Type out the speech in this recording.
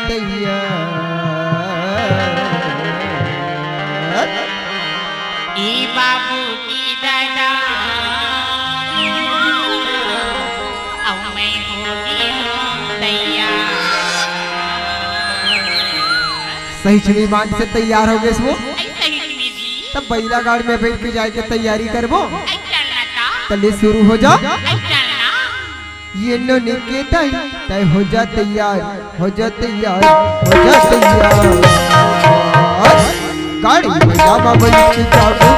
तैयार। ई बाबू की दादा अब मैं होगी तैयार। सही श्रीमान से तैयार हो गए इसको सही जी तब बैला गाड़ी में बैठ के जाके तैयारी करबो। चलना था चलिए शुरू हो जा। चलना ये नो निकेता तय हो जा तैयार, हो जा तैयार, हो जा तैयार। गाड़ी में जामा बनी की चाबू,